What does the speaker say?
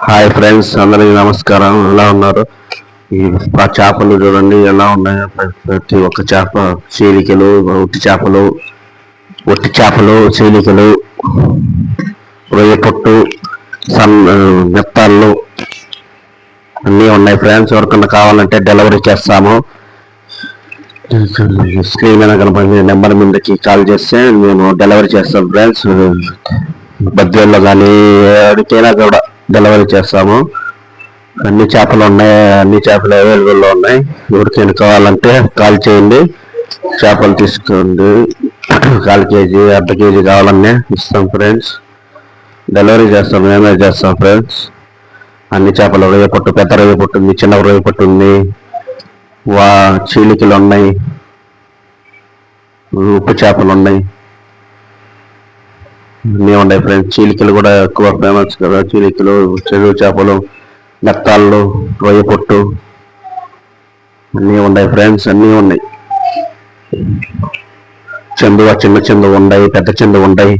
Hi friends, అందరికీ నమస్కారం. ఎలా ఉన్నారు? ఈ చేపలు చూడండి ఎలా ఉన్నాయో. ప్రతి ఒక్క చేప, చీలికలు, ఒట్టి చేపలు, చీలికలు, రొయ్య పొట్టు, మెత్తాళ్ళు అన్నీ ఉన్నాయి ఫ్రెండ్స్. ఎవరికన్నా కావాలంటే డెలివరీ చేస్తాము. స్క్రీన్ మీద కనపడిన నెంబర్ మీదకి కాల్ చేస్తే మేము డెలివరీ చేస్తాం ఫ్రెండ్స్. బద్వేల్లో కానీ ఎక్కడికైనా కూడా డెలివరీ చేస్తాము. అన్ని చేపలు ఉన్నాయి, అన్ని చేపలు అవైలబుల్లో ఉన్నాయి. ఎవరికైనా కావాలంటే కాల్ చేయండి, చేపలు తీసుకోండి. 1/4 కేజీ, అర్ధ కేజీ కావాలన్నా ఇస్తాం ఫ్రెండ్స్. డెలివరీ చేస్తాం, మేమే చేస్తాం ఫ్రెండ్స్. అన్ని చేపలు, రొయ్య పొట్టు, పెద్ద రొయ్య పొట్టు ఉంది, చిన్న రొయ్య పొట్టు ఉంది, చీలికలు ఉన్నాయి, ఉప్పు చేపలు ఉన్నాయి, అన్నీ ఉన్నాయి ఫ్రెండ్స్. చీలికలు కూడా ఎక్కువ ఫేమస్ కదా. చీలికలు, చెరువు చేపలు, మెత్తాళ్ళు, రొయ్య పొట్టు అన్నీ ఉన్నాయి ఫ్రెండ్స్. అన్నీ ఉన్నాయి. చిన్న చెందు ఉన్నాయి, పెద్ద చెందు ఉన్నాయి.